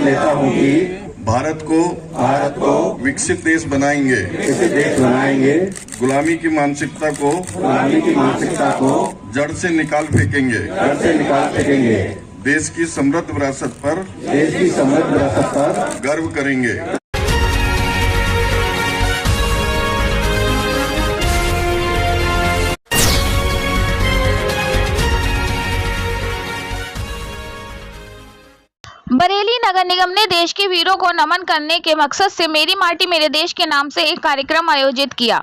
लेता हूँ कि भारत को विकसित देश बनाएंगे, गुलामी की मानसिकता को जड़ से निकाल फेंकेंगे, देश की समृद्ध विरासत पर गर्व करेंगे। बरेली नगर निगम ने देश के वीरों को नमन करने के मकसद से मेरी माटी मेरे देश के नाम से एक कार्यक्रम आयोजित किया।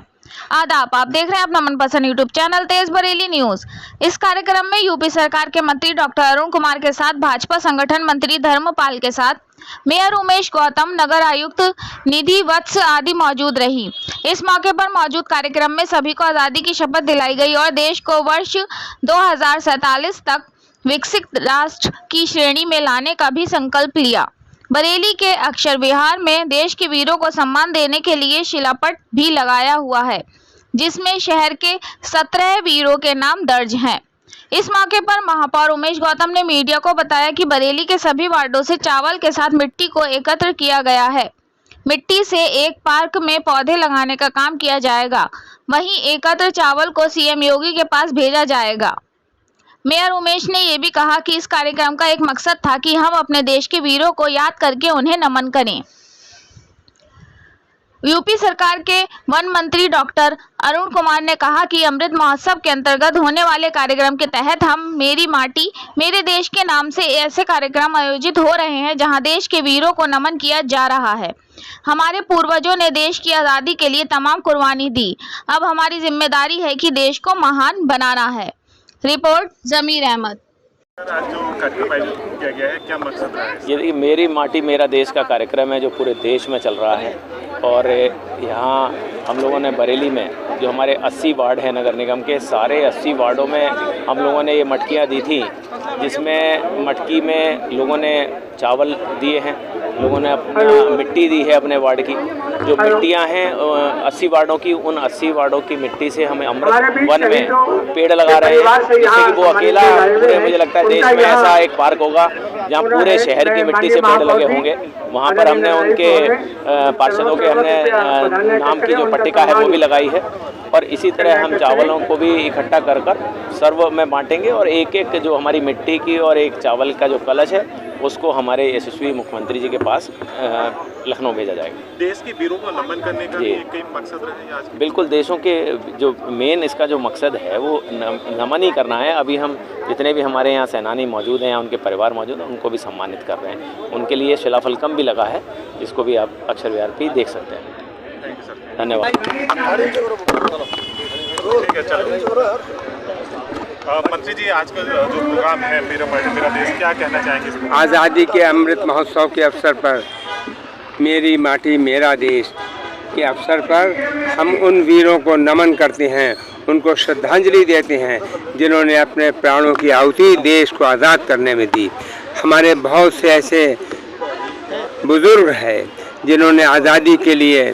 आदाब, आप देख रहे हैं अपना मनपसंद यूट्यूब चैनल तेज बरेली न्यूज। इस कार्यक्रम में यूपी सरकार के मंत्री डॉक्टर अरुण कुमार के साथ भाजपा संगठन मंत्री धर्मपाल के साथ मेयर उमेश गौतम, नगर आयुक्त निधि वत्स आदि मौजूद रही। इस मौके पर मौजूद कार्यक्रम में सभी को आजादी की शपथ दिलाई गई और देश को वर्ष 2047 तक विकसित राष्ट्र की श्रेणी में लाने का भी संकल्प लिया। बरेली के अक्षर विहार में देश के वीरों को सम्मान देने के लिए शिलापट भी लगाया हुआ है, जिसमें शहर के 17 वीरों के नाम दर्ज हैं। इस मौके पर महापौर उमेश गौतम ने मीडिया को बताया कि बरेली के सभी वार्डों से चावल के साथ मिट्टी को एकत्र किया गया है। मिट्टी से एक पार्क में पौधे लगाने का काम किया जाएगा। वहीं एकत्र चावल को सीएम योगी के पास भेजा जाएगा। मेयर उमेश ने ये भी कहा कि इस कार्यक्रम का एक मकसद था कि हम अपने देश के वीरों को याद करके उन्हें नमन करें। यूपी सरकार के वन मंत्री डॉक्टर अरुण कुमार ने कहा कि अमृत महोत्सव के अंतर्गत होने वाले कार्यक्रम के तहत हम मेरी माटी मेरे देश के नाम से ऐसे कार्यक्रम आयोजित हो रहे हैं जहां देश के वीरों को नमन किया जा रहा है। हमारे पूर्वजों ने देश की आज़ादी के लिए तमाम कुर्बानी दी। अब हमारी जिम्मेदारी है कि देश को महान बनाना है। रिपोर्ट जमीर अहमद। आज जो कार्यक्रम आयोजित किया गया है, क्या मकसद रहा है? ये मेरी माटी मेरा देश का कार्यक्रम है जो पूरे देश में चल रहा है। और यहाँ हम लोगों ने बरेली में जो हमारे 80 वार्ड हैं नगर निगम के, सारे 80 वार्डों में हम लोगों ने ये मटकियाँ दी थी, जिसमें मटकी में लोगों ने चावल दिए हैं, लोगों ने अपना मिट्टी दी है अपने वार्ड की। जो मिट्टियां हैं 80 वार्डों की, उन 80 वार्डों की मिट्टी से हमें अमृत वन में पेड़ लगा रहे हैं, जिससे कि वो अकेला पूरे, मुझे लगता है देश में ऐसा एक पार्क होगा जहां पूरे शहर की मिट्टी से पेड़ लगे होंगे। वहां पर हमने उनके पार्षदों के हमने नाम की जो पट्टिका है वो भी लगाई है। और इसी तरह हम चावलों को भी इकट्ठा कर सर्व में बांटेंगे और एक एक जो हमारी मिट्टी की और एक चावल का जो कलश है उसको हमारे यशस्वी मुख्यमंत्री जी के पास लखनऊ भेजा जाएगा। देश के वीरों को नमन करने का एक मकसद रहे आज? बिल्कुल, देशों के जो मेन इसका जो मकसद है वो नमन ही करना है। अभी हम जितने भी हमारे यहाँ सेनानी मौजूद हैं या उनके परिवार मौजूद हैं उनको भी सम्मानित कर रहे हैं। उनके लिए शिलाफलकम भी लगा है, जिसको भी आप अक्षर विहार पे देख सकते हैं। धन्यवाद। मंत्री जी, आज का जो प्रोग्राम है मेरा माटी मेरा देश, क्या कहना चाहेंगे? आज़ादी के अमृत महोत्सव के अवसर पर मेरी माटी मेरा देश के अवसर पर हम उन वीरों को नमन करते हैं, उनको श्रद्धांजलि देते हैं जिन्होंने अपने प्राणों की आहुति देश को आज़ाद करने में दी। हमारे बहुत से ऐसे बुजुर्ग हैं जिन्होंने आज़ादी के लिए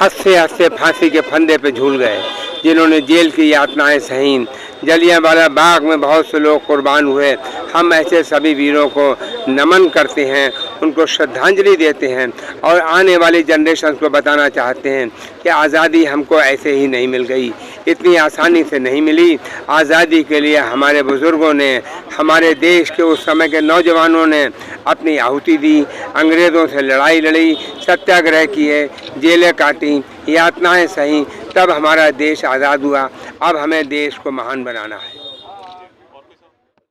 हंसते हंसते फांसी के फंदे पे झूल गए, जिन्होंने जेल की यातनाएं सही। जलियांवाला बाग में बहुत से लोग कुर्बान हुए। हम ऐसे सभी वीरों को नमन करते हैं, उनको श्रद्धांजलि देते हैं और आने वाली जनरेशन को बताना चाहते हैं कि आज़ादी हमको ऐसे ही नहीं मिल गई, इतनी आसानी से नहीं मिली। आज़ादी के लिए हमारे बुज़ुर्गों ने, हमारे देश के उस समय के नौजवानों ने अपनी आहुति दी, अंग्रेज़ों से लड़ाई लड़ी, सत्याग्रह किए, जेलें काटी, यातनाएं सही, तब हमारा देश आज़ाद हुआ। अब हमें देश को महान बनाना है।